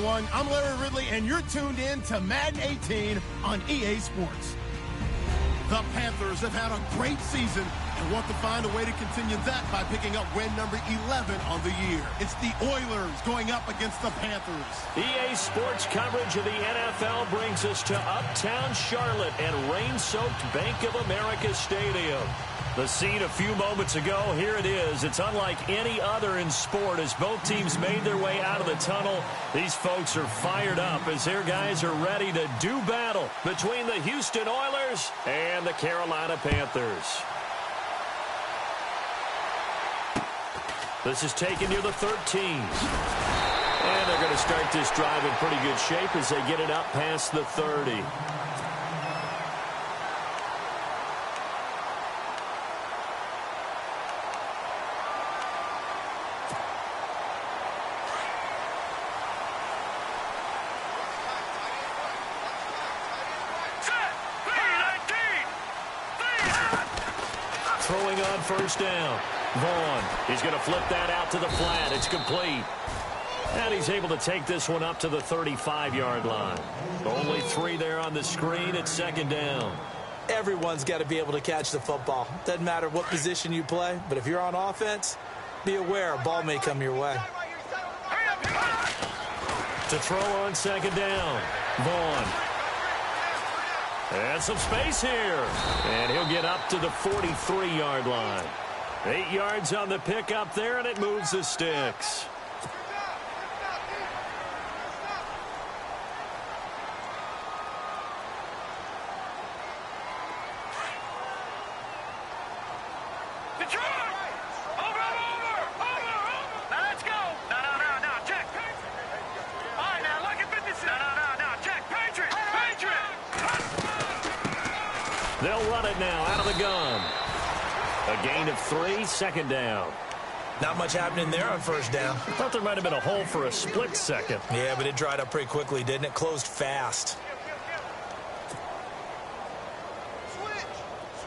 everyone. I'm Larry Ridley, and you're tuned in to Madden 18 on EA Sports. The Panthers have had a great season and want to find a way to continue that by picking up win number 11 on the year. It's the Oilers going up against the Panthers. EA Sports coverage of the NFL brings us to uptown Charlotte and rain-soaked Bank of America Stadium. The scene a few moments ago, here it is. It's unlike any other in sport as both teams made their way out of the tunnel. These folks are fired up as their guys are ready to do battle between the Houston Oilers and the Carolina Panthers. This is taken near the 13. And they're going to start this drive in pretty good shape as they get it up past the 30. Throwing on first down. Vaughn, he's going to flip that out to the flat. It's complete. And he's able to take this one up to the 35-yard line. Only 3 there on the screen. It's second down. Everyone's got to be able to catch the football. Doesn't matter what position you play, but if you're on offense, be aware a ball may come your way. To throw on second down. Vaughn. And some space here. And he'll get up to the 43-yard line. 8 yards on the pickup there, and it moves the sticks. They'll run it now out of the gun. A gain of 3, second down. Not much happening there on first down. I thought there might have been a hole for a split second. Yeah, but it dried up pretty quickly, didn't it? Closed fast.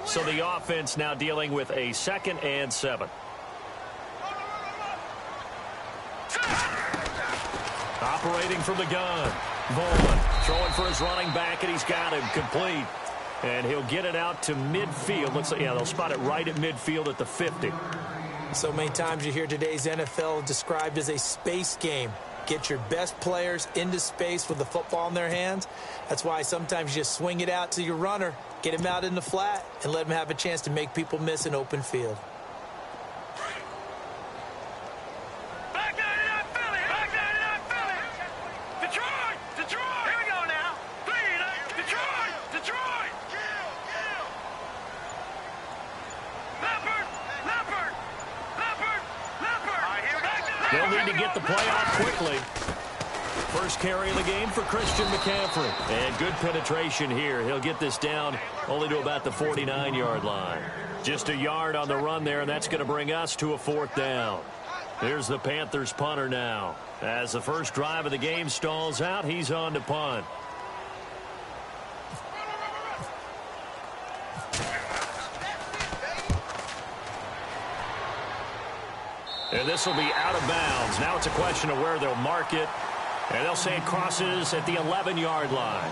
So the offense now dealing with a 2nd and 7. Operating from the gun. Vaughn throwing for his running back, and he's got him complete. And he'll get it out to midfield. Looks like, yeah, they'll spot it right at midfield at the 50. So many times you hear today's NFL described as a space game. Get your best players into space with the football in their hands. That's why sometimes you just swing it out to your runner, get him out in the flat, and let him have a chance to make people miss an open field. They'll need to get the play off quickly. First carry of the game for Christian McCaffrey. And good penetration here. He'll get this down only to about the 49-yard line. Just a yard on the run there, and that's going to bring us to a 4th down. Here's the Panthers punter now. As the first drive of the game stalls out, he's on to punt. And this will be out of bounds. Now it's a question of where they'll mark it. And they'll say it crosses at the 11-yard line.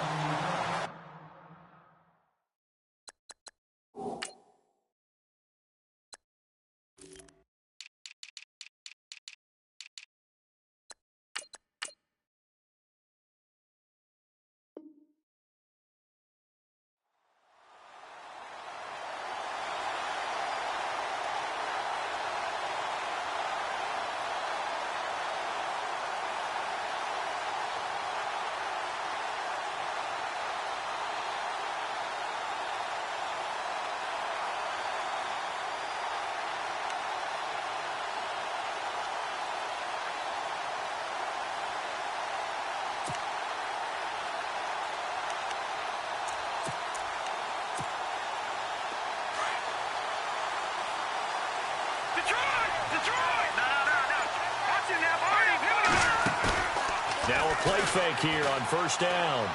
Now a play fake here on first down.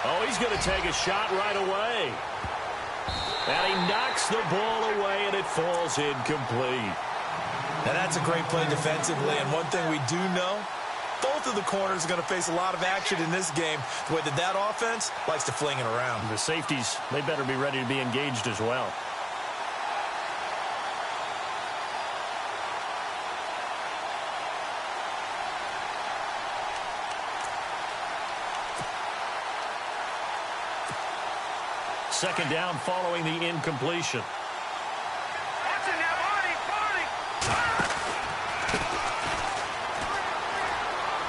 Oh, he's going to take a shot right away. And he knocks the ball away, and it falls incomplete. Now, that's a great play defensively, and one thing we do know, both of the corners are going to face a lot of action in this game, the way that offense likes to fling it around. The safeties, they better be ready to be engaged as well. Second down following the incompletion.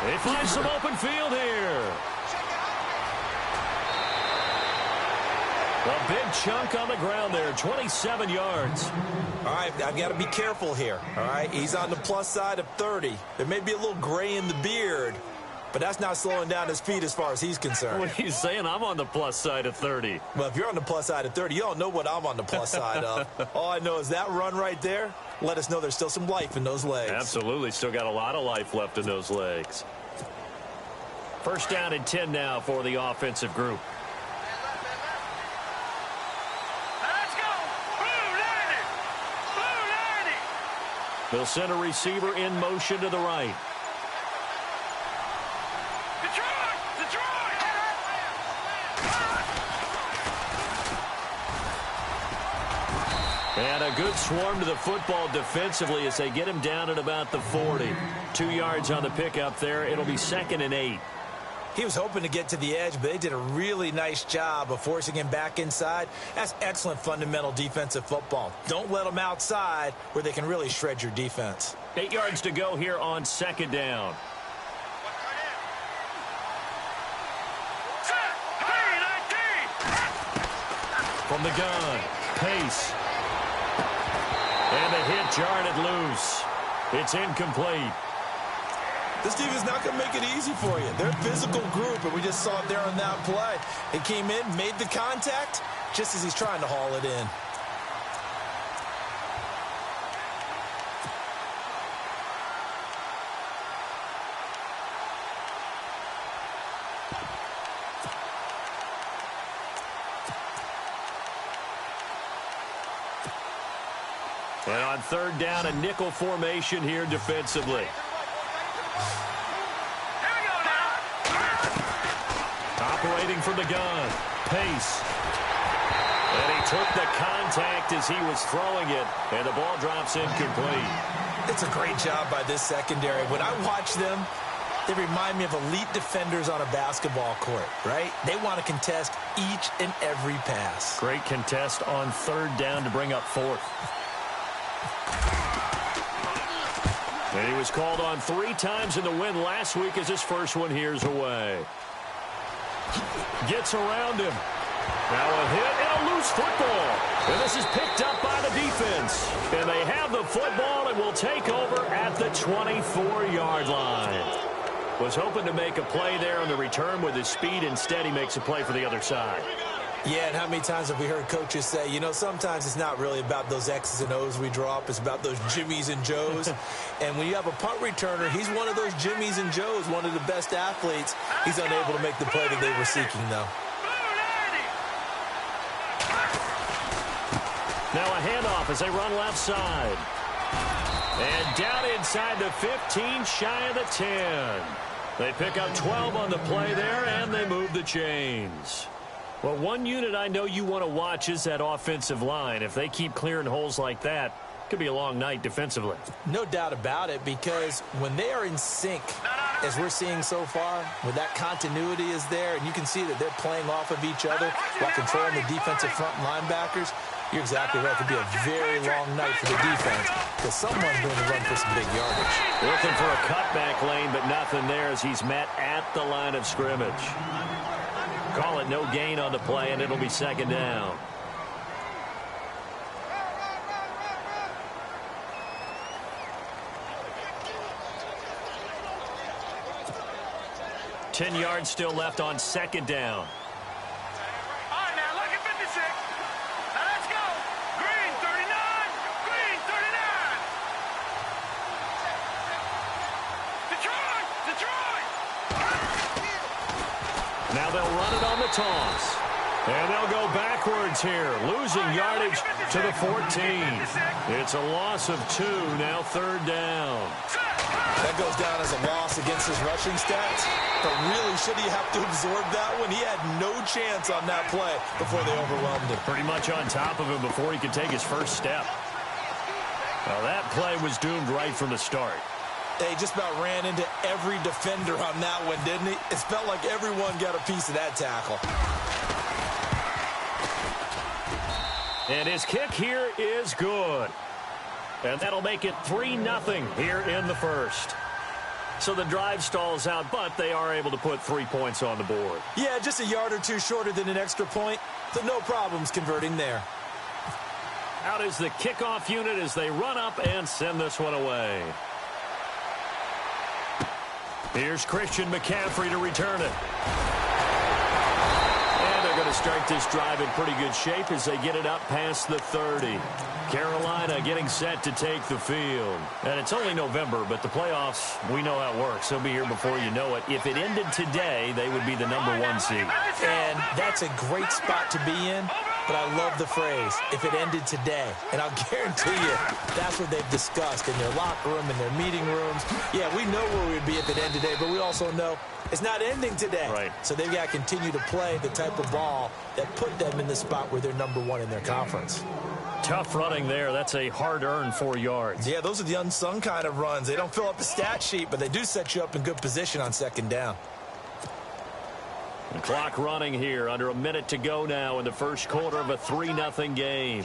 They find some open field here. A big chunk on the ground there, 27 yards. All right, I've got to be careful here. All right, he's on the plus side of 30. There may be a little gray in the beard, but that's not slowing down his feet as far as he's concerned. What are you saying? I'm on the plus side of 30. Well, if you're on the plus side of 30, you don't know what I'm on the plus side of. All I know is that run right there let us know there's still some life in those legs. Absolutely. Still got a lot of life left in those legs. First down and 10 now for the offensive group. Let's go. Blue 90. Blue 90. They'll send a receiver in motion to the right. And a good swarm to the football defensively as they get him down at about the 40. 2 yards on the pickup there. It'll be 2nd and 8. He was hoping to get to the edge, but they did a really nice job of forcing him back inside. That's excellent fundamental defensive football. Don't let them outside where they can really shred your defense. 8 yards to go here on 2nd down. From the gun, Pace. And the hit jarred it loose. It's incomplete. This team is not going to make it easy for you. They're a physical group, and we just saw it there on that play. He came in, made the contact, just as he's trying to haul it in. And on 3rd down, a nickel formation here defensively. Operating from the gun, Pace. And he took the contact as he was throwing it, and the ball drops incomplete. It's a great job by this secondary. When I watch them, they remind me of elite defenders on a basketball court, right? They want to contest each and every pass. Great contest on 3rd down to bring up 4th. And he was called on 3 times in the win last week as his first one here's away. Gets around him. Now a hit and a loose football. And this is picked up by the defense. And they have the football and will take over at the 24-yard line. Was hoping to make a play there on the return with his speed. Instead, he makes a play for the other side. Yeah, and how many times have we heard coaches say, you know, sometimes it's not really about those X's and O's we draw up. It's about those Jimmies and Joes. And when you have a punt returner, he's one of those Jimmies and Joes, one of the best athletes. He's unable to make the play that they were seeking, though. Now a handoff as they run left side. And down inside the 15, shy of the 10. They pick up 12 on the play there, and they move the chains. Well, one unit I know you want to watch is that offensive line. If they keep clearing holes like that, it could be a long night defensively. No doubt about it, because when they are in sync, as we're seeing so far, when that continuity is there, and you can see that they're playing off of each other while controlling the defensive front linebackers, you're exactly right. It could be a very long night for the defense because someone's going to run for some big yardage. Looking for a cutback lane, but nothing there as he's met at the line of scrimmage. Call it no gain on the play, and it'll be 2nd down. Ten yards still left on 2nd down. All right, now look at 56. Now let's go. Green 39. Green 39. Detroit. Detroit. Now they'll run it on the toss. And they'll go backwards here, losing yardage to the 14. It's a loss of 2, now 3rd down. That goes down as a loss against his rushing stats. But really, should he have to absorb that one? He had no chance on that play before they overwhelmed him. Pretty much on top of him before he could take his first step. Well, that play was doomed right from the start. He just about ran into every defender on that one, didn't he? It felt like everyone got a piece of that tackle. And his kick here is good. And that'll make it 3-0 here in the first. So the drive stalls out, but they are able to put 3 points on the board. Yeah, just a yard or two shorter than an extra point, so no problems converting there. Out is the kickoff unit as they run up and send this one away. Here's Christian McCaffrey to return it. And they're going to start this drive in pretty good shape as they get it up past the 30. Carolina getting set to take the field. And it's only November, but the playoffs, we know how it works. They'll be here before you know it. If it ended today, they would be the #1 seed. And that's a great spot to be in, but I love the phrase, if it ended today. And I'll guarantee you, that's what they've discussed in their locker room, in their meeting rooms. Yeah, we know where we'd be if it ended today, but we also know it's not ending today. Right. So they've got to continue to play the type of ball that put them in the spot where they're #1 in their conference. Tough running there. That's a hard-earned 4 yards. Yeah, those are the unsung kind of runs. They don't fill up the stat sheet, but they do set you up in good position on second down. The clock running here. Under a minute to go now in the first quarter of a 3-0 game.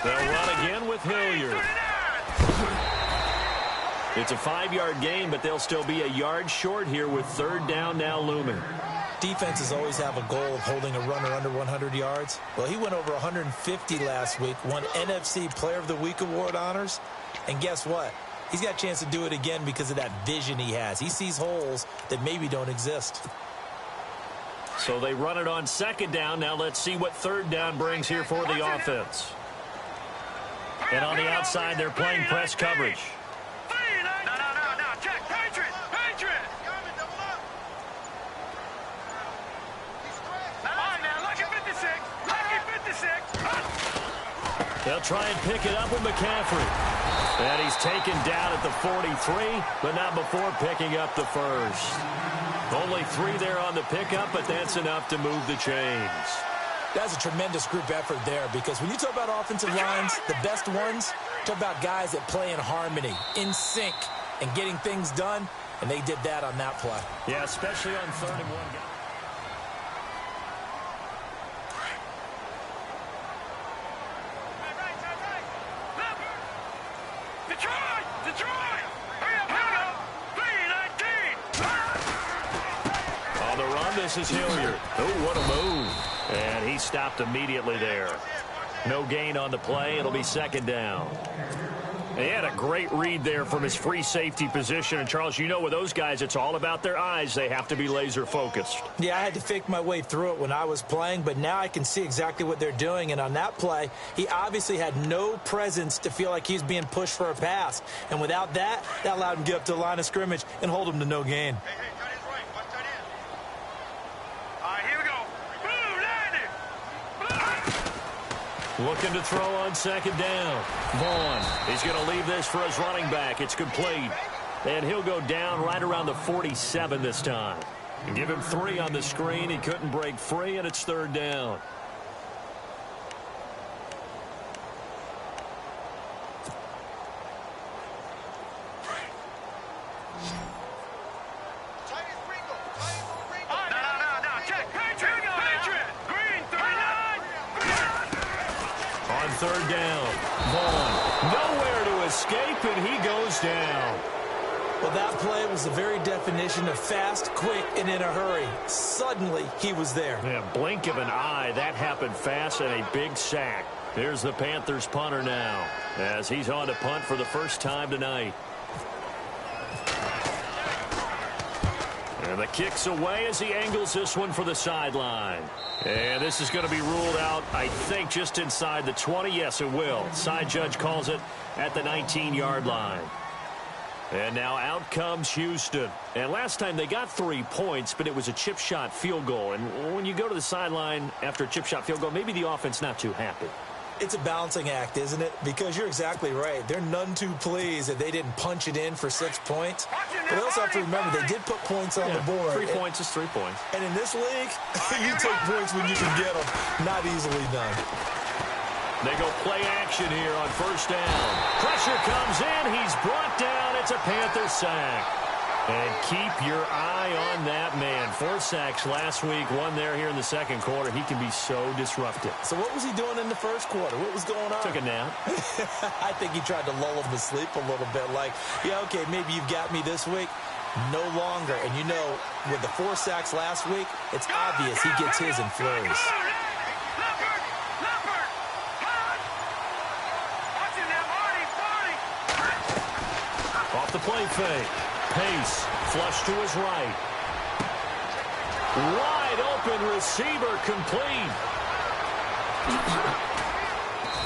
They'll run again with Hilliard. It's a 5-yard gain, but they'll still be a yard short here with third down now looming. Defenses always have a goal of holding a runner under 100 yards. Well, he went over 150 last week, won NFC Player of the Week award honors. And guess what? He's got a chance to do it again because of that vision he has. He sees holes that maybe don't exist. So they run it on second down. Now let's see what third down brings here for the offense. And on the outside, they're playing press coverage. They'll try and pick it up with McCaffrey. And he's taken down at the 43, but not before picking up the first. Only 3 there on the pickup, but that's enough to move the chains. That's a tremendous group effort there because when you talk about offensive lines, the best ones, talk about guys that play in harmony, in sync, and getting things done, and they did that on that play. Yeah, especially on 3rd and 1. This is Hilliard. Oh, what a move. And he stopped immediately there. No gain on the play. It'll be second down. He had a great read there from his free safety position. And, Charles, you know with those guys, it's all about their eyes. They have to be laser focused. Yeah, I had to fake my way through it when I was playing, but now I can see exactly what they're doing. And on that play, he obviously had no presence to feel like he's being pushed for a pass. And without that, that allowed him to get up to the line of scrimmage and hold him to no gain. Looking to throw on second down. Vaughn, he's going to leave this for his running back. It's complete. And he'll go down right around the 47 this time. And give him 3 on the screen. He couldn't break free, and it's third down. Third down. Vaughn nowhere to escape, and he goes down. Well, that play was the very definition of fast, quick, and in a hurry. Suddenly, he was there. Yeah, blink of an eye. That happened fast and a big sack. Here's the Panthers punter now as he's on to punt for the first time tonight. And the kick's away as he angles this one for the sideline. And this is going to be ruled out, I think, just inside the 20. Yes, it will. Side judge calls it at the 19-yard line. And now out comes Houston. And last time they got 3 points, but it was a chip shot field goal. And when you go to the sideline after a chip shot field goal, maybe the offense not too happy. It's a balancing act, isn't it? Because you're exactly right. They're none too pleased that they didn't punch it in for 6 points. But they also have to remember they did put points on the board. 3 points is 3 points. And in this league, you take points when you can get them. Not easily done. They go play action here on first down. Pressure comes in. He's brought down. It's a Panther sack. And keep your eye on that man. 4 sacks last week, 1 there here in the second quarter. He can be so disruptive. So what was he doing in the first quarter? What was going on? Took a nap. I think he tried to lull him to sleep a little bit. Like, yeah, okay, maybe you've got me this week. No longer. And you know, with the 4 sacks last week, it's obvious he gets his in flurries. Off the play fake. Pace, flush to his right. Wide open receiver complete.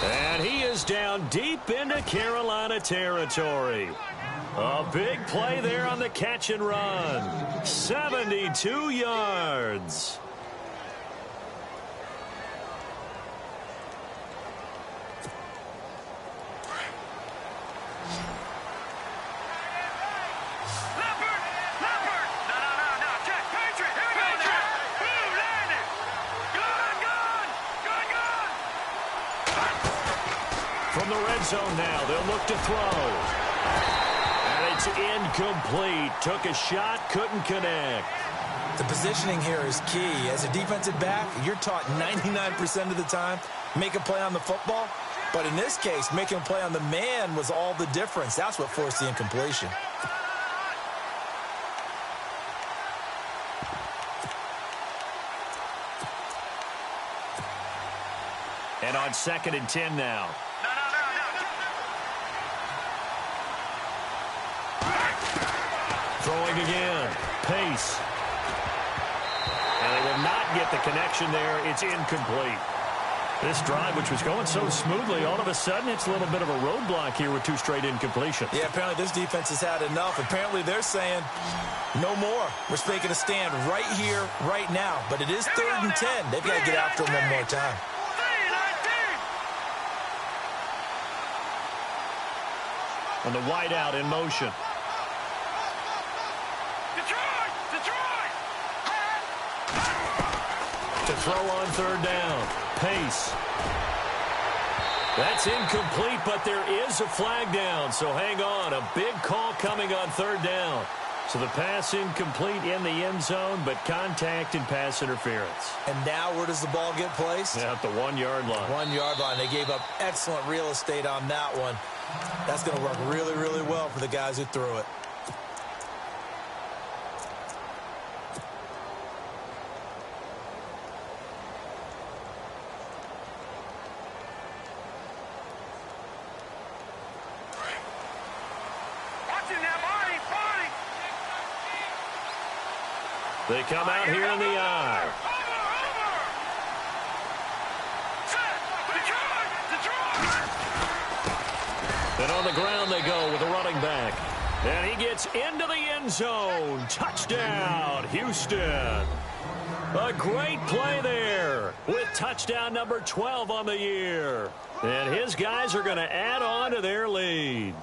And he is down deep into Carolina territory. A big play there on the catch and run. 72 yards. From the red zone now, they'll look to throw. And it's incomplete. Took a shot, couldn't connect. The positioning here is key. As a defensive back, you're taught 99% of the time, make a play on the football. But in this case, making a play on the man was all the difference. That's what forced the incompletion. And on 2nd and 10 now. Throwing again. Pace. And they will not get the connection there. It's incomplete. This drive, which was going so smoothly, all of a sudden it's a little bit of a roadblock here with 2 straight incompletions. Yeah, apparently this defense has had enough. Apparently they're saying, no more. We're making a stand right here, right now. But it is 3rd and 10. They've got to get after him one more time. And the wideout in motion. To throw on 3rd down. Pace. That's incomplete, but there is a flag down, so hang on. A big call coming on 3rd down. So the pass incomplete in the end zone, but contact and pass interference. And now where does the ball get placed? Yeah, at the 1-yard line. 1-yard line. They gave up excellent real estate on that one. That's going to work really, really well for the guys who threw it. They come out here in the eye. And on the ground they go with a running back. And he gets into the end zone. Touchdown, Houston. A great play there with touchdown number 12 on the year. And his guys are going to add on to their lead.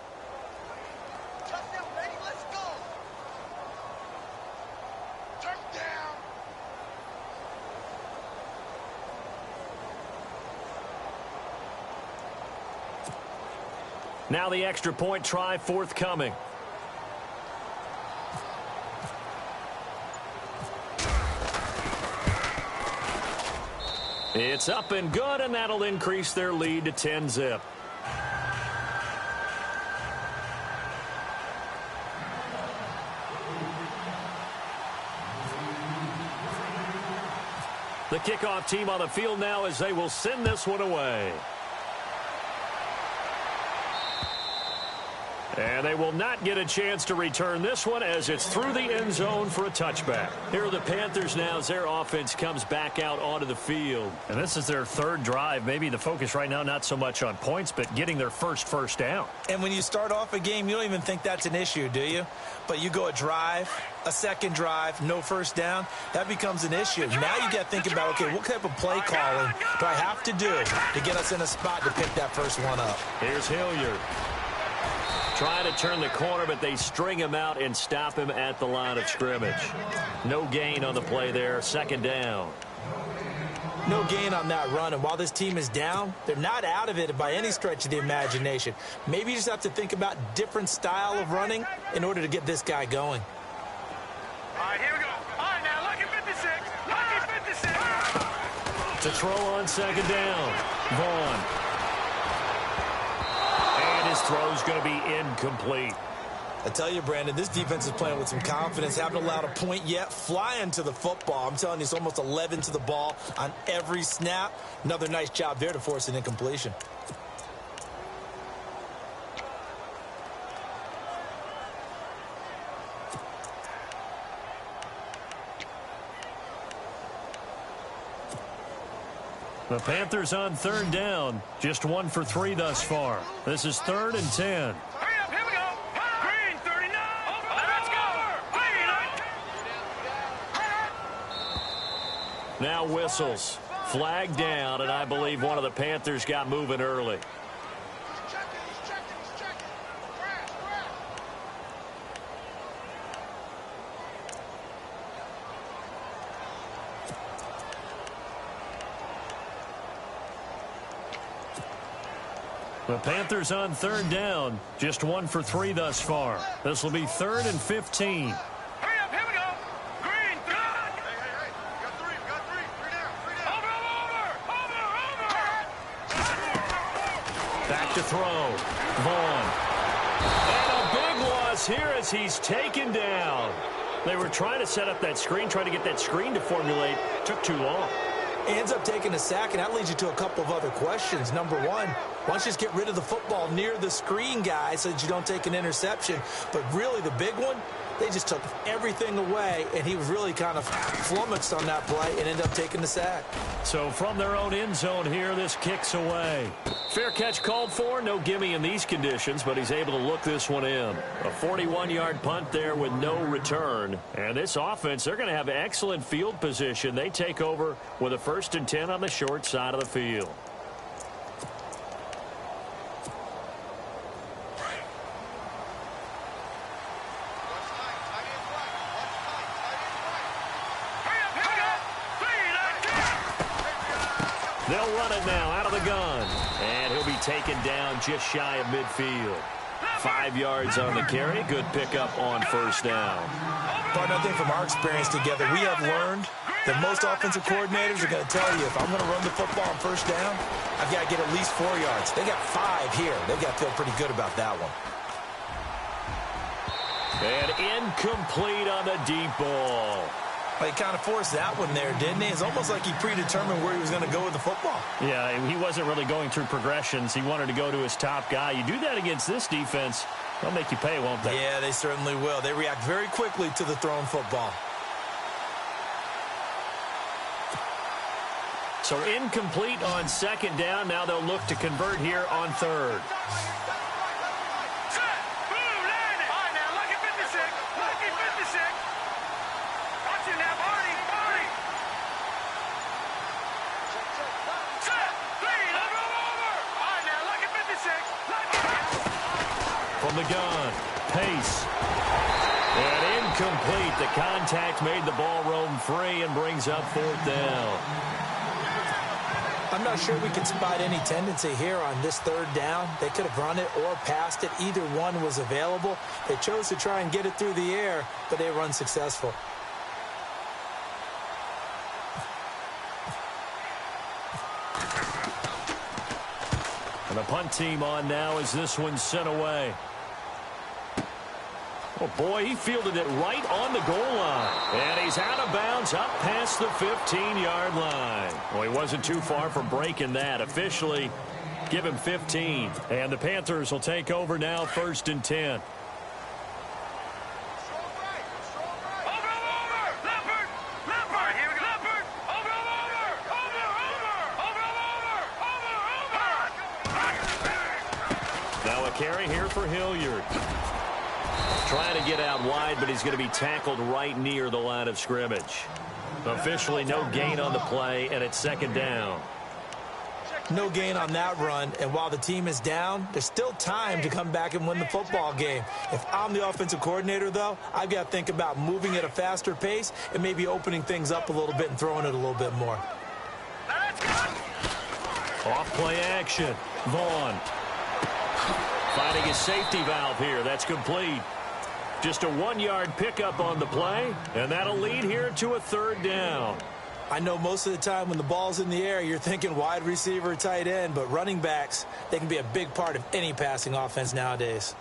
Now the extra point try forthcoming. It's up and good, and that'll increase their lead to 10-zip. The kickoff team on the field now as they will send this one away. And they will not get a chance to return this one as it's through the end zone for a touchback. Here are the Panthers now as their offense comes back out onto the field. And this is their third drive. Maybe the focus right now not so much on points, but getting their first down. And when you start off a game, you don't even think that's an issue, do you? But you go a drive, a second drive, no first down, that becomes an issue. Now you got to think about, okay, what type of play calling do I have to do to get us in a spot to pick that first one up? Here's Hilliard. Trying to turn the corner, but they string him out and stop him at the line of scrimmage. No gain on the play there. Second down. No gain on that run, and while this team is down, they're not out of it by any stretch of the imagination. Maybe you just have to think about different style of running in order to get this guy going. All right, here we go. All right, now, lucky 56. Lucky 56. To throw on second down. Vaughn. His throw's going to be incomplete. I tell you, Brandon, this defense is playing with some confidence. Haven't allowed a point yet. Flying to the football. I'm telling you, it's almost 11 to the ball on every snap. Another nice job there to force an incompletion. The Panthers on third down. Just 1 for 3 thus far. This is 3rd and 10. Hurry up, here we go. Green 39. Let's go. Green. Now whistles. Flag down, and I believe one of the Panthers got moving early. The Panthers on third down. Just 1 for 3 thus far. This will be 3rd and 15. Hurry up, here we go. Green 3. Hey. We got 3. We got 3. 3 down. 3 down. Over. Back to throw. Vaughn. And a big loss here as he's taken down. They were trying to set up that screen, trying to get that screen to formulate. Took too long. He ends up taking a sack, and that leads you to a couple of other questions. Number one, why don't you just get rid of the football near the screen guy so that you don't take an interception? But really, the big one, they just took everything away, and he was really kind of flummoxed on that play and ended up taking the sack. So from their own end zone here, this kicks away. Fair catch called for. No gimme in these conditions, but he's able to look this one in. A 41-yard punt there with no return. And this offense, they're going to have excellent field position. They take over with a 1st and 10 on the short side of the field. They'll run it now out of the gun. And he'll be taken down just shy of midfield. 5 yards on the carry. Good pickup on 1st down. But I think from our experience together, we have learned that most offensive coordinators are going to tell you, if I'm going to run the football on 1st down, I've got to get at least 4 yards. They got 5 here. They've got to feel pretty good about that one. And incomplete on the deep ball. Well, he kind of forced that one there, didn't he? It's almost like he predetermined where he was going to go with the football. Yeah, he wasn't really going through progressions. He wanted to go to his top guy. You do that against this defense, they'll make you pay, won't they? Yeah, they certainly will. They react very quickly to the thrown football. So incomplete on 2nd down. Now they'll look to convert here on 3rd. From the gun, pace. And incomplete. The contact made the ball roam free and brings up 4th down. I'm not sure we can spot any tendency here on this 3rd down. They could have run it or passed it. Either one was available. They chose to try and get it through the air, but they were unsuccessful. And the punt team on now as this one's sent away. Oh, boy, he fielded it right on the goal line. And he's out of bounds up past the 15-yard line. Well, he wasn't too far from breaking that. Officially, Give him 15. And the Panthers will take over now, 1st and 10. Now a carry here for Hilliard. Trying to get out wide, but he's going to be tackled right near the line of scrimmage. Officially no gain on the play, and it's 2nd down. No gain on that run, and while the team is down, there's still time to come back and win the football game. If I'm the offensive coordinator, though, I've got to think about moving at a faster pace and maybe opening things up a little bit and throwing it a little bit more. Off play action. Vaughn finding his safety valve here. That's complete. Just a 1-yard pickup on the play, and that'll lead here to a 3rd down. I know most of the time when the ball's in the air, you're thinking wide receiver, tight end, but running backs, they can be a big part of any passing offense nowadays.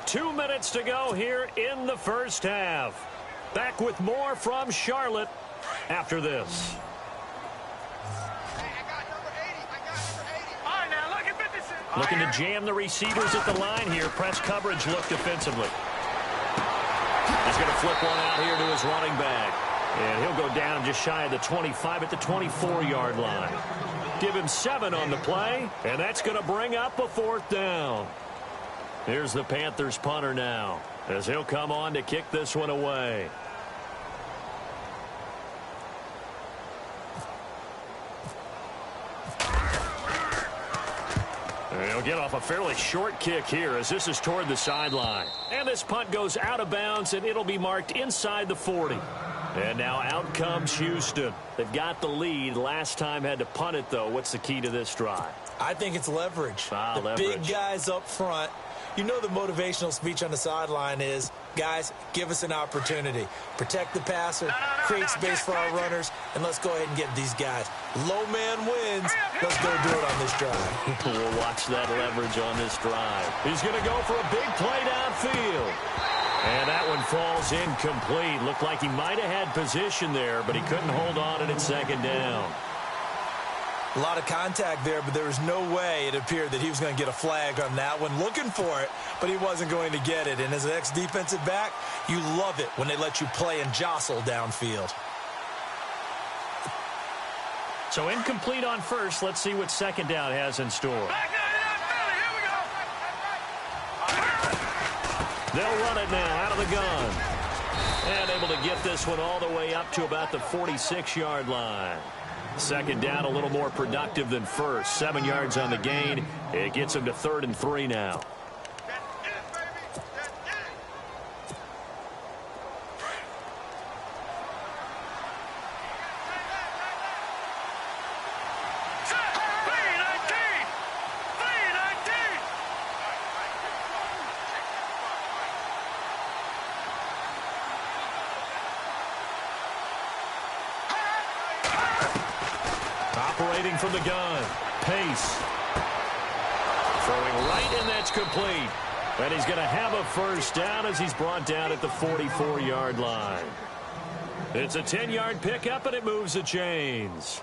Two minutes to go here in the first half. Back with more from Charlotte after this. Looking to jam the receivers at the line here. Press coverage look defensively. He's going to flip one out here to his running back. And he'll go down just shy of the 25 at the 24-yard line. Give him 7 on the play, and that's going to bring up a 4th down. Here's the Panthers punter now, as he'll come on to kick this one away. He'll get off a fairly short kick here as this is toward the sideline. And this punt goes out of bounds, and it'll be marked inside the 40. And now out comes Houston. They've got the lead. Last time had to punt it, though. What's the key to this drive? I think it's leverage. Leverage. Big guys up front. You know the motivational speech on the sideline is, guys, give us an opportunity. Protect the passer, create space for our runners, and let's go ahead and get these guys. Low man wins. Let's go do it on this drive. We'll watch that leverage on this drive. He's going to go for a big play downfield. And that one falls incomplete. Looked like he might have had position there, but he couldn't hold on and it's 2nd down. A lot of contact there, but there was no way it appeared that he was going to get a flag on that one. Looking for it, but he wasn't going to get it. And as an ex-defensive back, you love it when they let you play and jostle downfield. So incomplete on first. Let's see what 2nd down has in store. They'll run it now out of the gun. And able to get this one all the way up to about the 46-yard line. 2nd down, a little more productive than first. 7 yards on the gain. It gets him to 3rd and 3 now. Operating from the gun. Pace. Throwing right, and that's complete. And he's going to have a 1st down as he's brought down at the 44-yard line. It's a 10-yard pickup, and it moves the chains.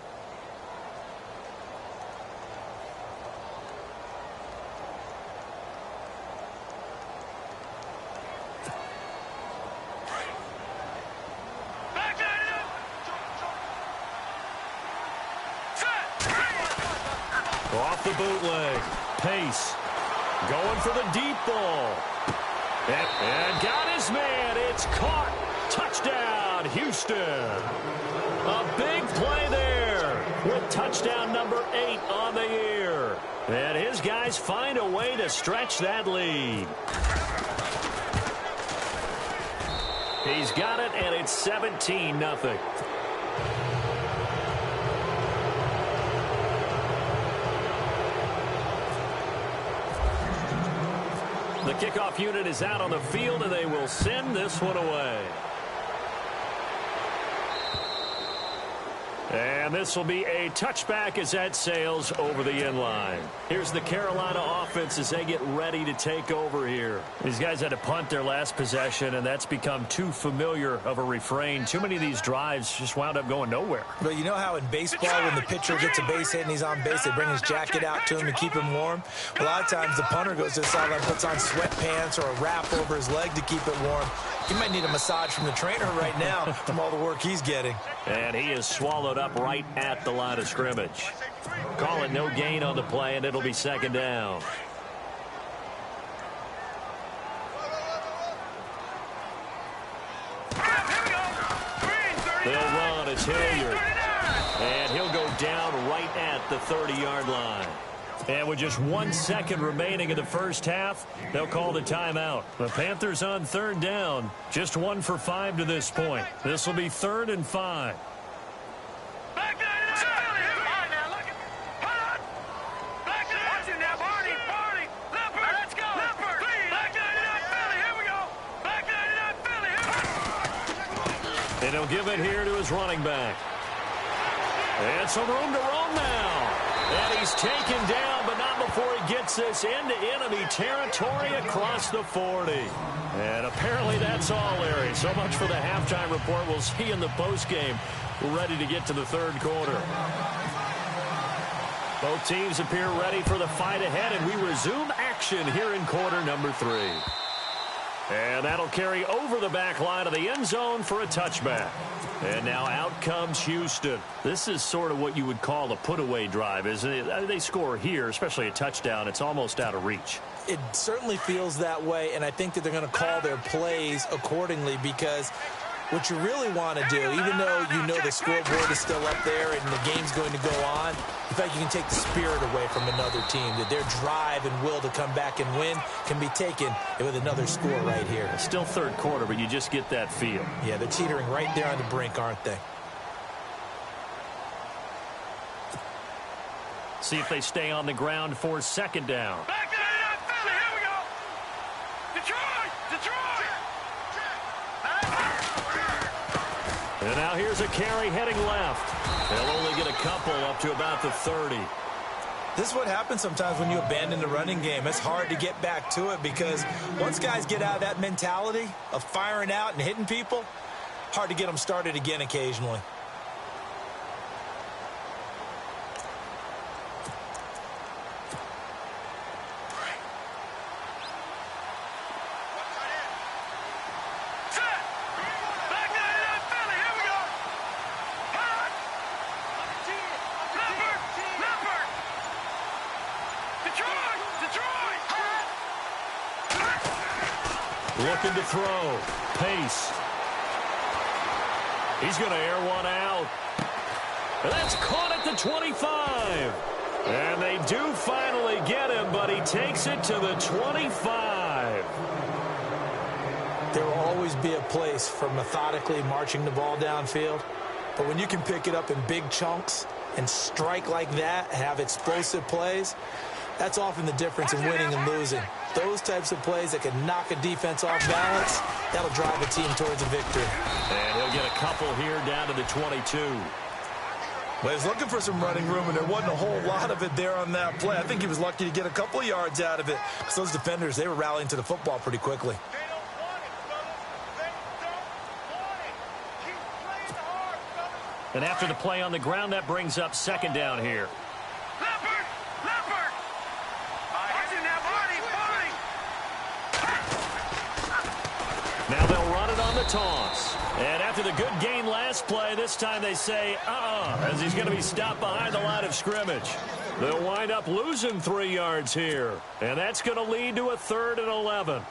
Off the bootleg. Pace. Going for the deep ball. And got his man. It's caught. Touchdown, Houston. A big play there with touchdown number 8 on the year. And his guys find a way to stretch that lead. He's got it, and it's 17-0. The kickoff unit is out on the field, and they will send this one away. And this will be a touchback as that sails over the end line. Here's the Carolina offense as they get ready to take over here. These guys had to punt their last possession, and that's become too familiar of a refrain. Too many of these drives just wound up going nowhere. But you know how in baseball, when the pitcher gets a base hit and he's on base, they bring his jacket out to him to keep him warm? A lot of times the punter goes to the sideline, puts on sweatpants or a wrap over his leg to keep it warm. He might need a massage from the trainer right now from all the work he's getting. And he is swallowed up right at the line of scrimmage. Call it no gain on the play, and it'll be second down. They'll run. It's Hilliard. And he'll go down right at the 30-yard line. And with just 1 second remaining in the first half, they'll call the timeout. The Panthers on third down. Just 1 for 5 to this point. This will be 3rd and 5. And he'll give it here to his running back. And some room to roam now. And he's taken down, but not before he gets this into enemy territory across the 40. And apparently that's all, Larry. So much for the halftime report. We'll see in the postgame. We're ready to get to the third quarter. Both teams appear ready for the fight ahead, and we resume action here in quarter number 3. And that'll carry over the back line of the end zone for a touchback. And now out comes Houston. This is sort of what you would call a put-away drive, isn't it? They score here, especially a touchdown. It's almost out of reach. It certainly feels that way, and I think that they're going to call their plays accordingly, because what you really want to do, even though you know the scoreboard is still up there and the game's going to go on, in fact, you can take the spirit away from another team, that their drive and will to come back and win can be taken with another score right here. It's still third quarter, but you just get that feel. Yeah, they're teetering right there on the brink, aren't they? See if they stay on the ground for second down. Back to Philly, here we go. Detroit! And now here's a carry heading left. They'll only get a couple up to about the 30. This is what happens sometimes when you abandon the running game. It's hard to get back to it, because once guys get out of that mentality of firing out and hitting people, hard to get them started again occasionally. Looking to throw. Pace. He's going to air one out. And that's caught at the 25. And they do finally get him, but he takes it to the 25. There will always be a place for methodically marching the ball downfield. But when you can pick it up in big chunks and strike like that, have explosive plays, that's often the difference in winning and losing. Those types of plays that can knock a defense off balance, that'll drive a team towards a victory. And he'll get a couple here down to the 22. Well, he was looking for some running room, and there wasn't a whole lot of it there on that play. I think he was lucky to get a couple of yards out of it, because those defenders, they were rallying to the football pretty quickly. And after the play on the ground, that brings up second down here. Now they'll run it on the toss. And after the good gain last play, this time they say, as he's going to be stopped behind the line of scrimmage. They'll wind up losing 3 yards here. And that's going to lead to a 3rd and 11.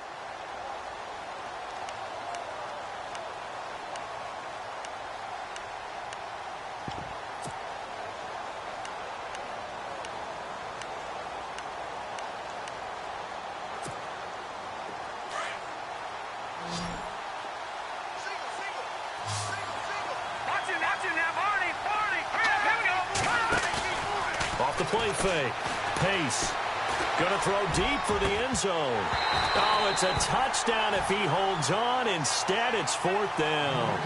Off the play fake. Pace. Going to throw deep for the end zone. Oh, it's a touchdown if he holds on. Instead, it's 4th down.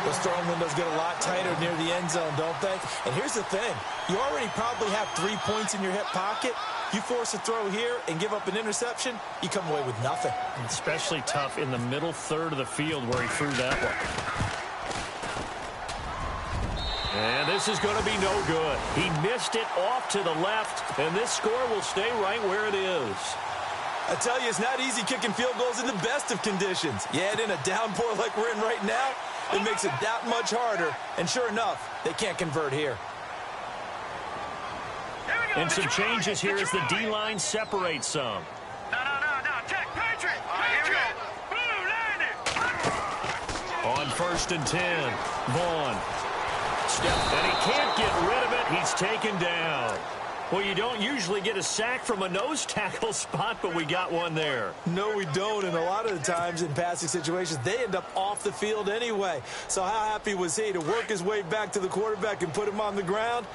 Those throwing windows get a lot tighter near the end zone, don't they? And here's the thing. You already probably have 3 points in your hip pocket. You force a throw here and give up an interception, you come away with nothing. Especially tough in the middle third of the field where he threw that one. And this is going to be no good. He missed it off to the left, and this score will stay right where it is. I tell you, it's not easy kicking field goals in the best of conditions. Yet in a downpour like we're in right now, it makes it that much harder. And sure enough, they can't convert here. And some changes here as the D-line separates some. No. Check. Patriot. Blue, landed. On 1st and 10, Vaughn. And he can't get rid of it. He's taken down. Well, you don't usually get a sack from a nose tackle spot, but we got one there. No, we don't, and a lot of the times in passing situations, they end up off the field anyway. So how happy was he to work his way back to the quarterback and put him on the ground?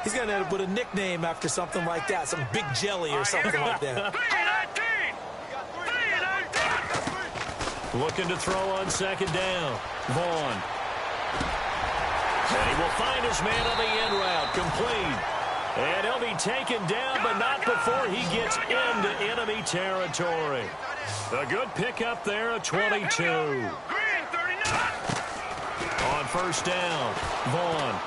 He's going to end up with a nickname after something like that, some Big Jelly or something like that. 3-19. Looking to throw on 2nd down. Vaughn. And he will find his man on the end route, complete. And he'll be taken down, but not before he gets into enemy territory. A good pickup there, a 22. Green, 39. On 1st down, Vaughn.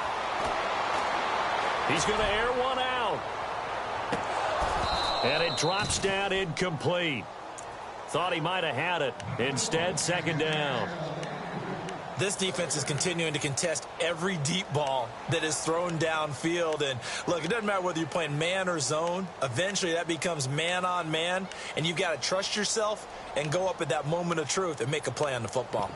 He's going to air one out. And it drops down incomplete. Thought he might have had it. Instead, 2nd down. This defense is continuing to contest every deep ball that is thrown downfield. And, look, it doesn't matter whether you're playing man or zone. Eventually, that becomes man-on-man, and you've got to trust yourself and go up at that moment of truth and make a play on the football.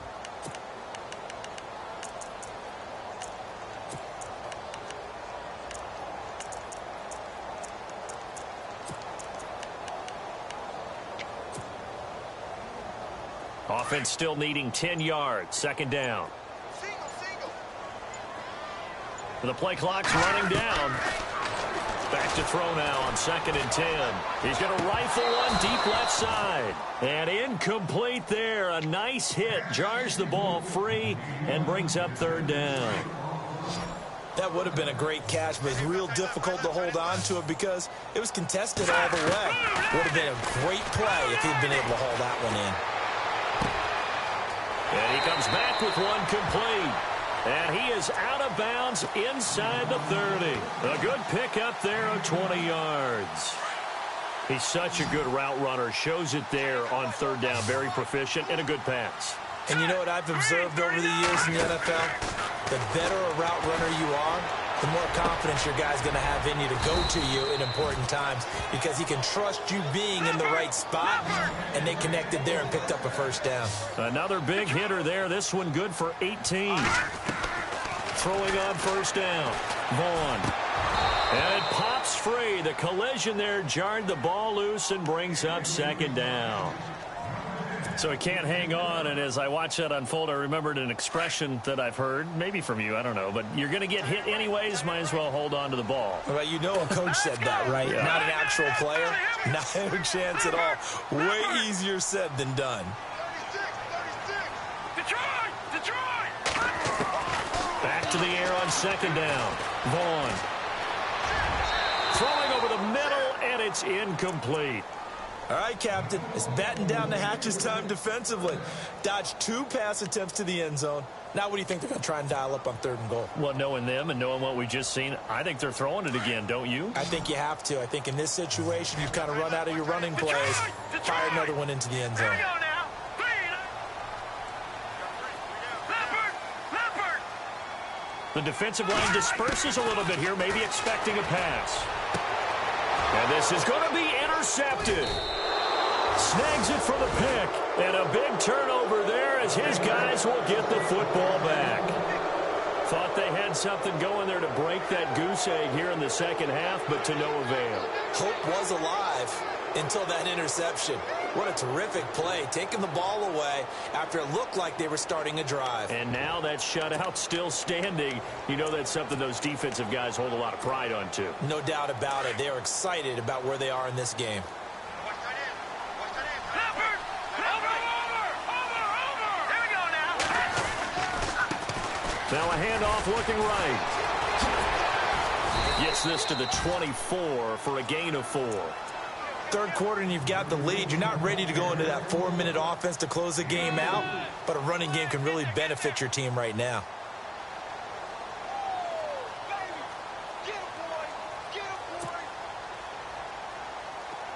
Offense still needing 10 yards. 2nd down. The play clock's running down. Back to throw now on 2nd and 10. He's going to rifle one deep left side. And incomplete there. A nice hit. Jars the ball free and brings up 3rd down. That would have been a great catch, but it's real difficult to hold on to it because it was contested all the way. Would have been a great play if he'd been able to haul that one in. And he comes back with one complete. And he is out of bounds inside the 30. A good pickup there of 20 yards. He's such a good route runner. Shows it there on 3rd down. Very proficient and a good pass. And you know what I've observed over the years in the NFL? The better a route runner you are, the more confidence your guy's going to have in you to go to you in important times because he can trust you being in the right spot, and they connected there and picked up a 1st down. Another big hitter there. This one good for 18. Throwing on 1st down. Vaughn. And it pops free. The collision there jarred the ball loose and brings up 2nd down. So he can't hang on, and as I watch that unfold, I remembered an expression that I've heard, maybe from you, I don't know, but you're going to get hit anyways, might as well hold on to the ball. Well, you know a coach said that, right? Yeah. Not an actual player. Not a chance at all. Way easier said than done. Detroit! Back to the air on 2nd down. Vaughn. Throwing over the middle, and it's incomplete. All right, Captain, it's batting down the hatches time defensively. Dodged 2 pass attempts to the end zone. Now what do you think they're going to try and dial up on 3rd and goal? Well, knowing them and knowing what we just seen, I think they're throwing it again, don't you? I think you have to. I think in this situation, you've kind of run out of your running plays. Fire another one into the end zone. The defensive line disperses a little bit here, maybe expecting a pass. And this is going to be intercepted. Snags it for the pick. And a big turnover there as his guys will get the football back. Thought they had something going there to break that goose egg here in the 2nd half, but to no avail. Hope was alive until that interception. What a terrific play, taking the ball away after it looked like they were starting a drive. And now that shutout still standing. You know that's something those defensive guys hold a lot of pride on, too. No doubt about it. They are excited about where they are in this game. Now a handoff looking right. Gets this to the 24 for a gain of 4. Third quarter and you've got the lead. You're not ready to go into that 4-minute offense to close the game out, but a running game can really benefit your team right now.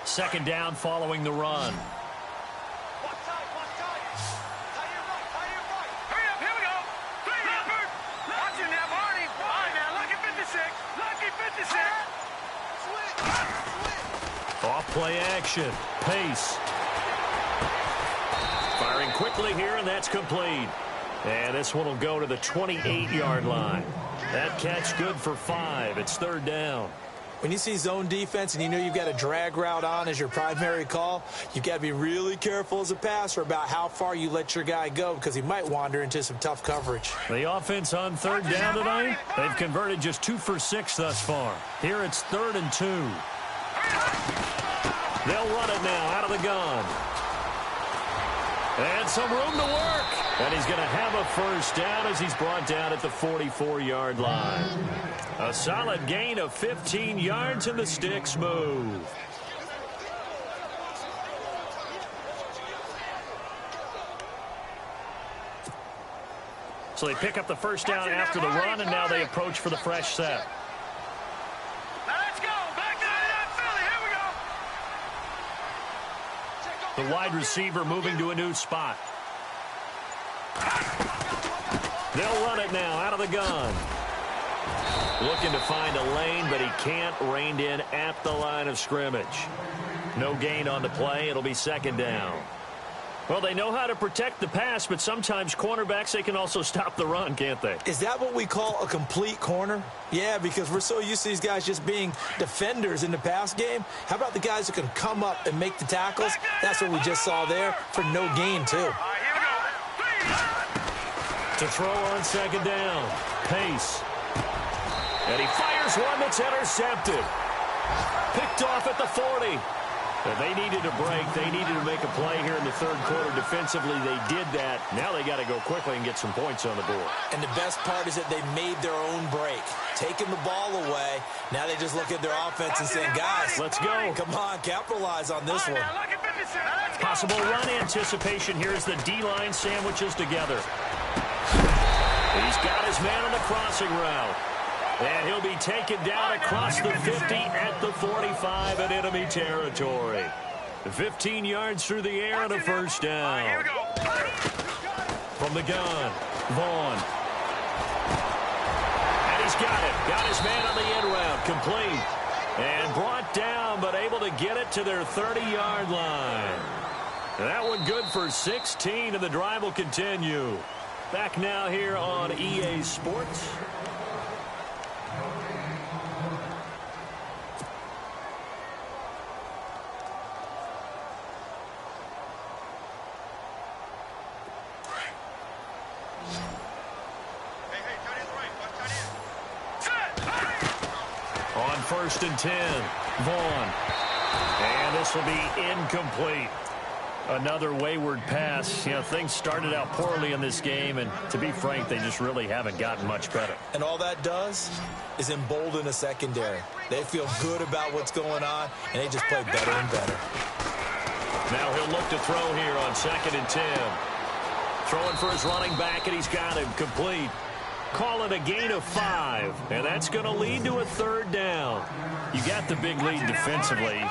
Second down following the run. Off play action. Pace. Firing quickly here, and that's complete. And this one will go to the 28-yard line. That catch good for 5. It's third down. When you see zone defense and you know you've got a drag route on as your primary call, you've got to be really careful as a passer about how far you let your guy go because he might wander into some tough coverage. The offense on third down tonight, they've converted just 2 for 6 thus far. Here it's 3rd and 2. They'll run it now out of the gun. And some room to work. And he's going to have a first down as he's brought down at the 44-yard line. A solid gain of 15 yards and the sticks move. So they pick up the first down after the run, and now they approach for the fresh set. Now let's go. Back to Philly. Here we go. The wide receiver moving to a new spot. They'll run it now out of the gun. Looking to find a lane, but he can't. Reined in at the line of scrimmage. No gain on the play. It'll be second down. Well, they know how to protect the pass, but sometimes cornerbacks, they can also stop the run, can't they? Is that what we call a complete corner? Yeah, because we're so used to these guys just being defenders in the pass game. How about the guys who can come up and make the tackles? That's what we just saw there for no gain, too. To throw on second down. Pace. And he fires one that's intercepted. Picked off at the 40. They needed a break. They needed to make a play here in the third quarter defensively. They did that. Now they got to go quickly and get some points on the board. And the best part is that they made their own break. Taking the ball away. Now they just look at their offense and saying, guys, let's go. Come on, capitalize on this one. Possible run anticipation here as the D-line sandwiches together. He's got his man on the crossing route. And he'll be taken down across the 50 at the 45 in enemy territory. 15 yards through the air and a first down. From the gun, Vaughn. And he's got it. Got his man on the end route, complete. And brought down, but able to get it to their 30-yard line. That one good for 16, and the drive will continue. Back now here on EA Sports. On 1st and 10, Vaughn. And this will be incomplete. Another wayward pass. You know, things started out poorly in this game, and to be frank, they just really haven't gotten much better. And all that does is embolden a secondary. They feel good about what's going on, and they just play better and better. Now he'll look to throw here on 2nd and 10. Throwing for his running back, and he's got him complete. Call it a gain of 5, and that's going to lead to a third down. You got the big lead defensively.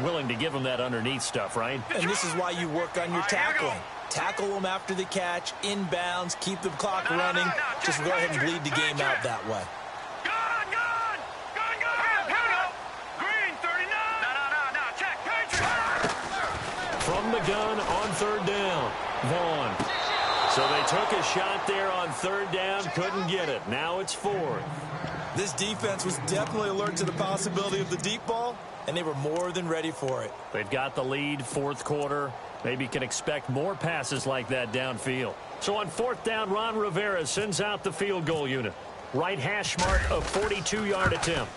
Willing to give them that underneath stuff, right? And this is why you work on your tackling. Tackle them after the catch, inbounds, keep the clock running. Just go ahead and bleed the game out that way. Green, 39. No, check. From the gun on third down, Vaughn. So they took a shot there on third down, couldn't get it. Now it's 4th. This defense was definitely alert to the possibility of the deep ball, and they were more than ready for it. They've got the lead, 4th quarter. Maybe can expect more passes like that downfield. So on 4th down, Ron Rivera sends out the field goal unit. Right hash mark, a 42-yard attempt.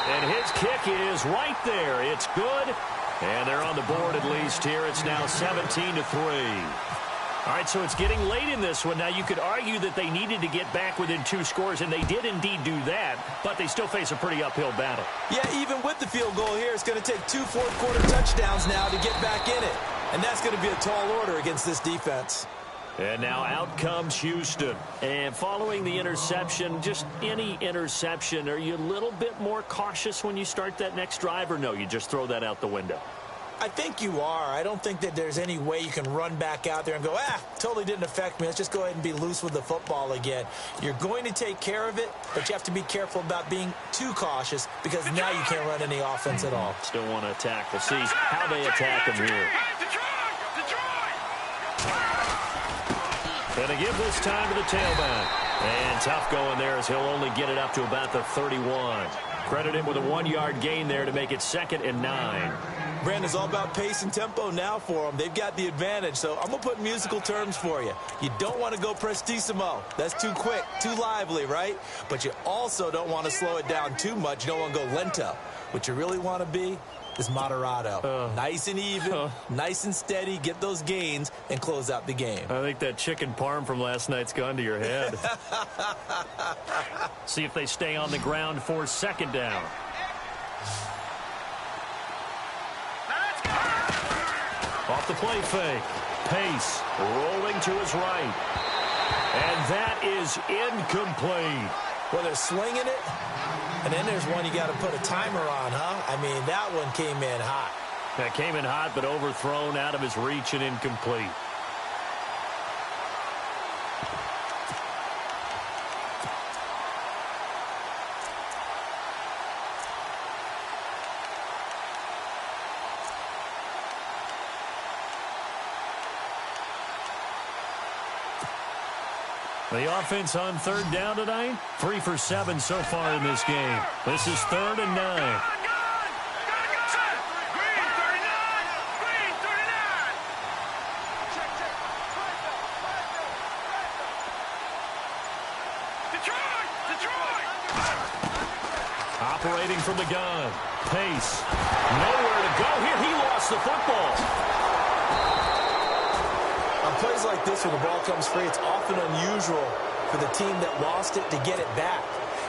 And his kick is right there. It's good. And they're on the board at least here. It's now 17-3. All right, so it's getting late in this one. Now, you could argue that they needed to get back within 2 scores, and they did indeed do that, but they still face a pretty uphill battle. Yeah, even with the field goal here, it's going to take 2 fourth-quarter touchdowns now to get back in it. And that's going to be a tall order against this defense. And now out comes Houston. And following the interception, just any interception, are you a little bit more cautious when you start that next drive, or no, you just throw that out the window? I think you are. I don't think that there's any way you can run back out there and go, totally didn't affect me. Let's just go ahead and be loose with the football again. You're going to take care of it, but you have to be careful about being too cautious because now you can't run any offense at all. Still want to attack. We'll see how they attack him here. And to give this time to the tailback. And tough going there as he'll only get it up to about the 31. Credit him with a 1-yard gain there to make it 2nd and 9. Brandon, it's all about pace and tempo now for them. They've got the advantage, so I'm going to put musical terms for you. You don't want to go prestissimo. That's too quick, too lively, right? But you also don't want to slow it down too much. You don't want to go lento. What you really want to be is moderato. Nice and even, nice and steady, get those gains, and close out the game. I think that chicken parm from last night's gone to your head. See if they stay on the ground for 2nd down. Off the play fake. Pace rolling to his right. And that is incomplete. Well, they're slinging it, and then there's one you got to put a timer on, huh? I mean, that one came in hot. That came in hot, but overthrown, out of his reach, and incomplete. The offense on 3rd down tonight, 3 for 7 so far in this game. This is 3rd and 9. Operating from the gun. Pace. Nowhere to go here. He lost the football. On plays like this where the ball comes free, it's often unusual for the team that lost it to get it back.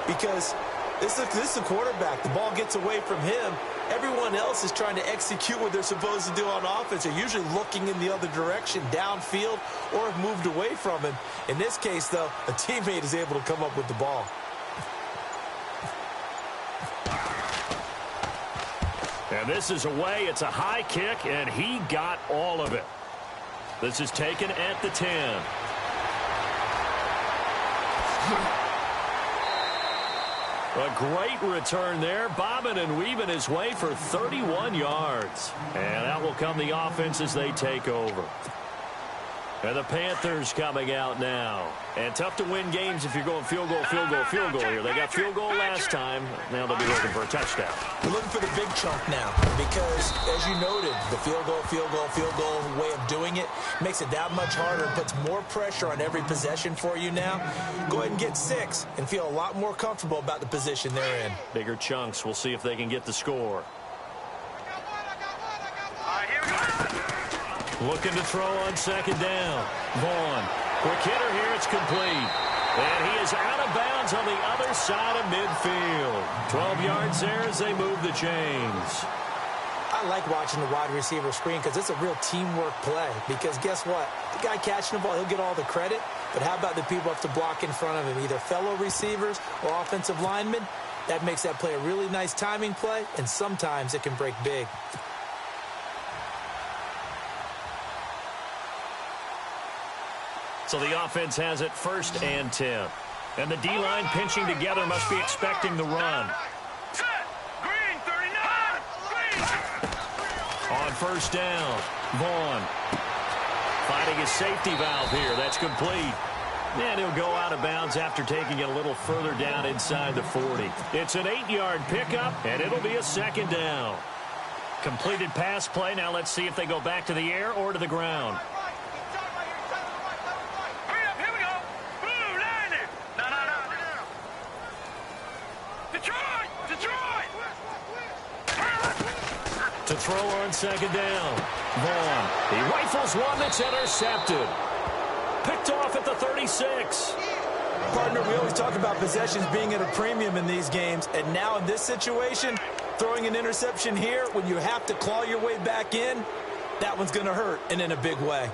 Because this is a quarterback. The ball gets away from him. Everyone else is trying to execute what they're supposed to do on offense. They're usually looking in the other direction, downfield, or have moved away from him. In this case, though, a teammate is able to come up with the ball. And this is away. It's a high kick, and he got all of it. This is taken at the 10. A great return there, bobbing and weaving his way for 31 yards. And that will come the offense as they take over. And the Panthers coming out now. And tough to win games if you're going field goal, field goal, field goal here. They got field goal last time. Now they'll be looking for a touchdown. We're looking for the big chunk now because, as you noted, the field goal way of doing it makes it that much harder and puts more pressure on every possession for you now. Go ahead and get 6 and feel a lot more comfortable about the position they're in. Bigger chunks. We'll see if they can get the score. Looking to throw on 2nd down. Vaughn. Quick hitter here. It's complete. And he is out of bounds on the other side of midfield. 12 yards there as they move the chains. I like watching the wide receiver screen because it's a real teamwork play. Because guess what? The guy catching the ball, he'll get all the credit. But how about the people who have to block in front of him, either fellow receivers or offensive linemen? That makes that play a really nice timing play, and sometimes it can break big. So the offense has it 1st and 10. And the D-line pinching together must be expecting the run. Green, 39! Green! On 1st down, Vaughn finding his safety valve here. That's complete. And he'll go out of bounds after taking it a little further down inside the 40. It's an 8-yard pickup, and it'll be a 2nd down. Completed pass play. Now let's see if they go back to the air or to the ground. To throw on 2nd down. Vaughn. He rifles one that's intercepted. off at the 36. Partner, we always talk about possessions being at a premium in these games, and now in this situation, throwing an interception here when you have to claw your way back in, that one's going to hurt, and in a big way.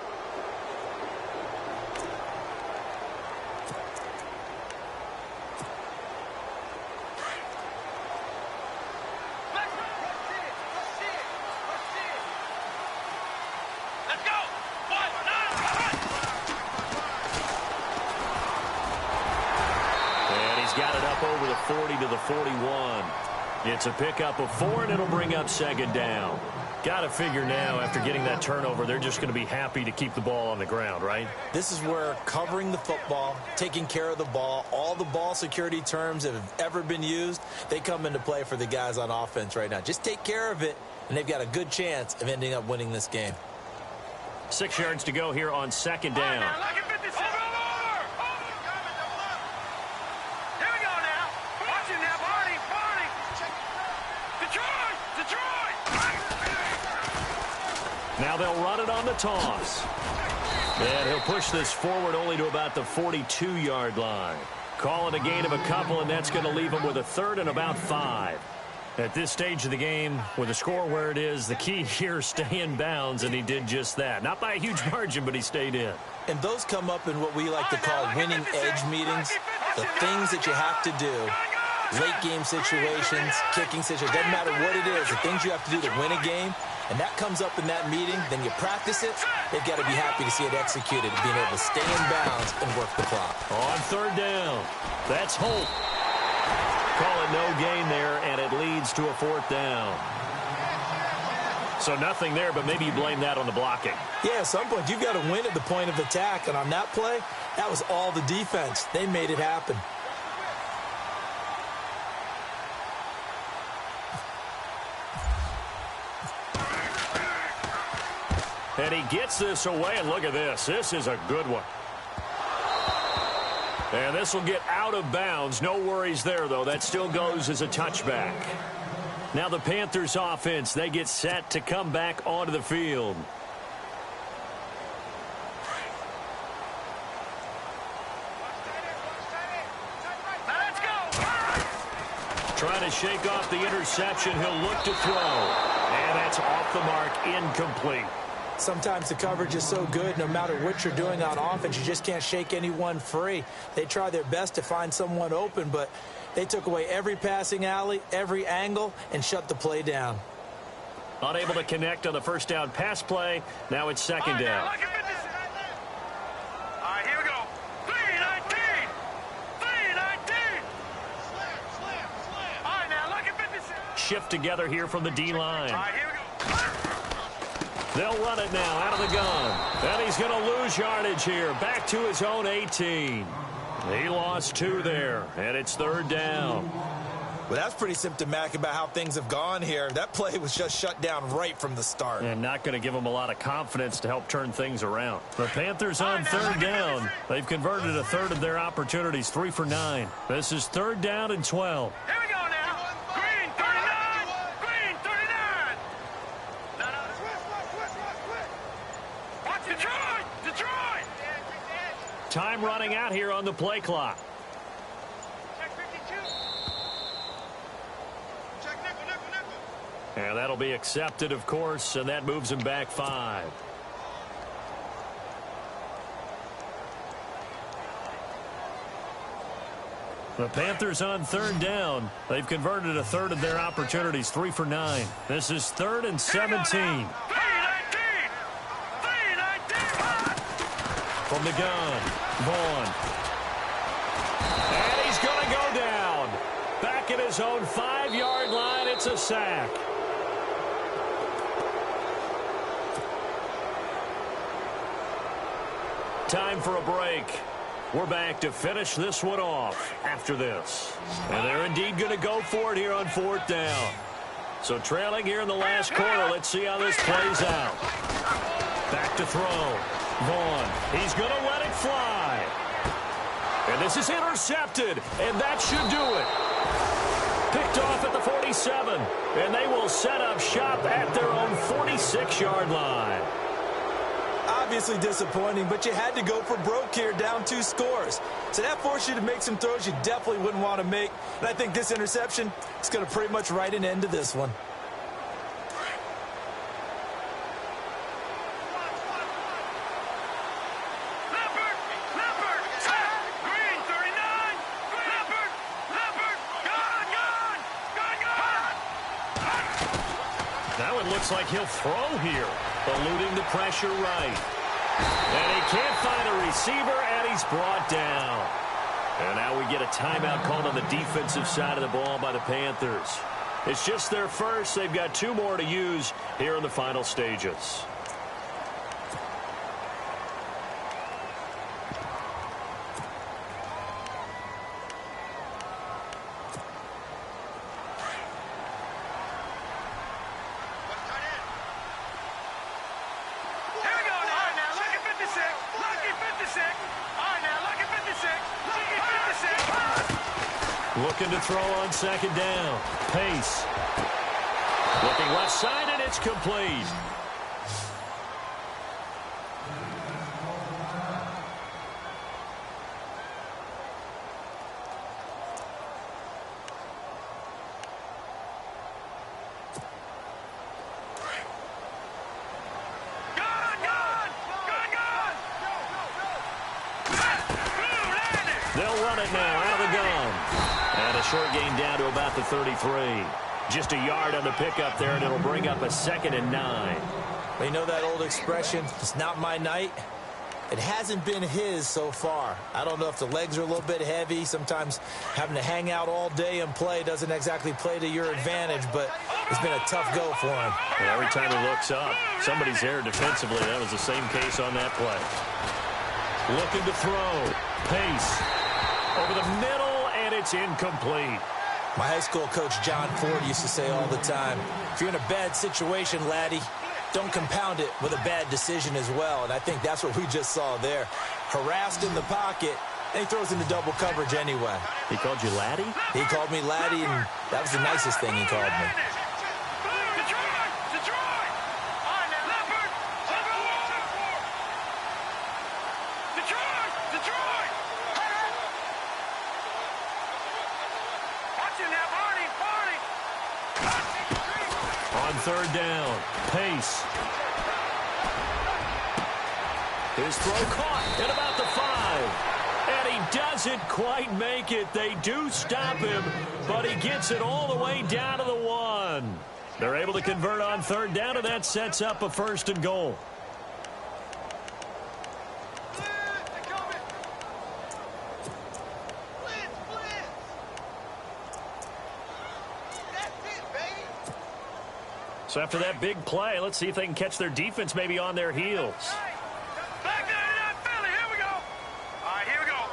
Got it up over the 40 to the 41. It's a pickup of 4, and it'll bring up second down. Got to figure now, after getting that turnover, they're just going to be happy to keep the ball on the ground, right? This is where covering the football, taking care of the ball, all the ball security terms that have ever been used, they come into play for the guys on offense right now. Just take care of it, and they've got a good chance of ending up winning this game. 6 yards to go here on second down. Now they'll run it on the toss. And he'll push this forward only to about the 42-yard line. Call it a gain of a couple, and that's going to leave him with a 3rd and about 5. At this stage of the game, with the score where it is, the key here, stay in bounds, and he did just that. Not by a huge margin, but he stayed in. And those come up in what we like to call winning edge meetings, the things that you have to do. Late game situations, kicking situations, doesn't matter what it is, the things you have to do to win a game, and that comes up in that meeting, then you practice it, they've got to be happy to see it executed, being able to stay in bounds and work the clock. On 3rd down, that's Holt. Call it no gain there, and it leads to a 4th down. So nothing there, but maybe you blame that on the blocking. Yeah, at some point, you've got to win at the point of attack, and on that play, that was all the defense. They made it happen. And he gets this away, and look at this. This is a good one. And this will get out of bounds. No worries there, though. That still goes as a touchback. Now the Panthers offense, they get set to come back onto the field. Trying to shake off the interception. He'll look to throw. And that's off the mark, incomplete. Sometimes the coverage is so good, no matter what you're doing on offense, you just can't shake anyone free. They try their best to find someone open, but they took away every passing alley, every angle, and shut the play down. Unable to connect on the first down pass play. Now it's second down. All right, here we go. 3-19. 3-19. Slam. All right, now look at 56. Shift together here from the D-line. All right, here we go. They'll run it now out of the gun. And he's going to lose yardage here. Back to his own 18. He lost 2 there, and it's 3rd down. Well, that's pretty symptomatic about how things have gone here. That play was just shut down right from the start. And not going to give them a lot of confidence to help turn things around. The Panthers on 3rd down. They've converted a 1/3 of their opportunities, 3 for 9. This is 3rd down and 12. Here we go now. Green 39. Green 39. No. Watch Detroit. Time running out here on the play clock. Check 52. Check nickel. And that'll be accepted, of course, and that moves him back 5. The Panthers on 3rd down. They've converted a 1/3 of their opportunities, 3 for 9. This is 3rd and 17. 3-19. From the gun, Vaughn. And he's going to go down. Back at his own 5-yard line, it's a sack. Time for a break. We're back to finish this one off after this. And they're indeed going to go for it here on 4th down. So trailing here in the last quarter, let's see how this plays out. Back to throw. Vaughn, he's going to let it fly. And this is intercepted, and that should do it. Picked off at the 47, and they will set up shop at their own 46-yard line. obviously disappointing, but you had to go for broke here, down 2 scores. So that forced you to make some throws you definitely wouldn't want to make. And I think this interception is going to pretty much write an end to this one. Now it looks like he'll throw here, eluding the pressure right. And he can't find a receiver, and he's brought down. And now we get a timeout called on the defensive side of the ball by the Panthers. It's just their first. They've got 2 more to use here in the final stages. Looking to throw on 2nd down. Pace. Looking left side, and it's complete. They'll run it now out of the gun. And a short gain down to about the 33. Just a yard on the pickup there, and it'll bring up a 2nd and 9. Well, you know that old expression, it's not my night. It hasn't been his so far. I don't know if the legs are a little bit heavy. Sometimes having to hang out all day and play doesn't exactly play to your advantage, but it's been a tough go for him. And every time he looks up, somebody's there defensively. That was the same case on that play. Looking to throw. Pace. Over the middle, and it's incomplete. My high school coach, John Ford, used to say all the time, if you're in a bad situation, laddie, don't compound it with a bad decision as well. And I think that's what we just saw there. Harassed in the pocket, and he throws into double coverage anyway. He called you laddie? He called me laddie, and that was the nicest thing he called me. On 3rd down, Pace. His throw caught at about the 5. And he doesn't quite make it. They do stop him, but he gets it all the way down to the 1. They're able to convert on 3rd down, and that sets up a 1st and goal. So after that big play, let's see if they can catch their defense maybe on their heels. Back there in that Philly. Here we go. All right, here we go.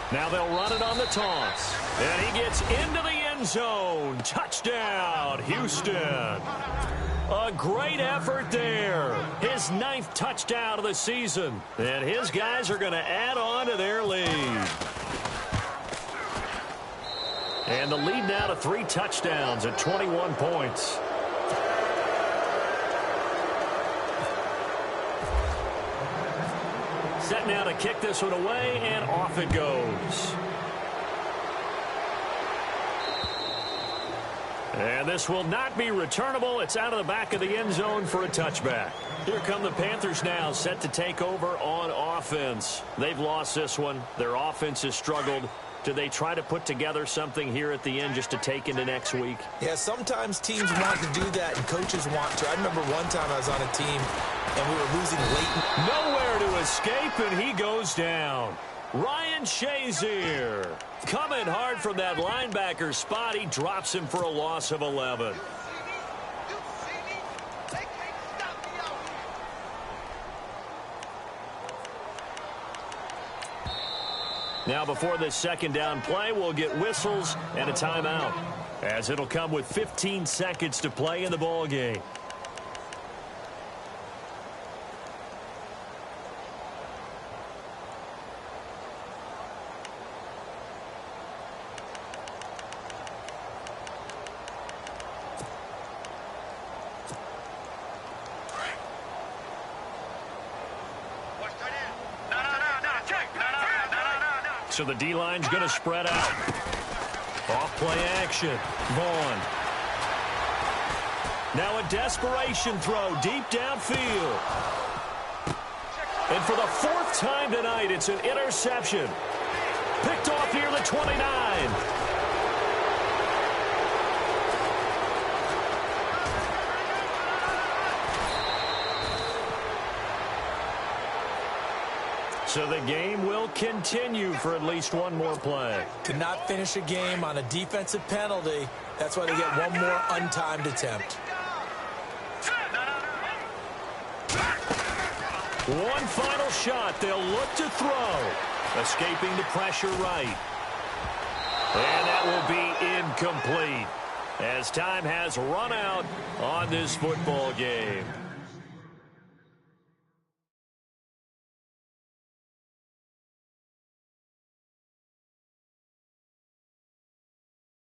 3-19. Now they'll run it on the toss. And he gets into the end zone. Touchdown, Houston. A great effort there. His 9th touchdown of the season. And his guys are going to add on to their lead. And the lead now to 3 touchdowns at 21 points. Set now to kick this one away, and off it goes. And this will not be returnable. It's out of the back of the end zone for a touchback. Here come the Panthers now, set to take over on offense. They've lost this one. Their offense has struggled. Do they try to put together something here at the end just to take into next week? Yeah, sometimes teams want to do that, and coaches want to. I remember one time I was on a team, and we were losing late. Nowhere to escape, and he goes down. Ryan Shazier coming hard from that linebacker spot. He drops him for a loss of 11. Now before this 2nd down play, we'll get whistles and a timeout, as it'll come with 15 seconds to play in the ball game. So the D-line's going to spread out. Off-play action. Vaughn. Now a desperation throw deep downfield. And for the 4th time tonight, it's an interception. Picked off near the 29. So the game will continue for at least one more play. To not finish a game on a defensive penalty, that's why they get one more untimed attempt. One final shot. They'll look to throw. Escaping the pressure right. And that will be incomplete as time has run out on this football game.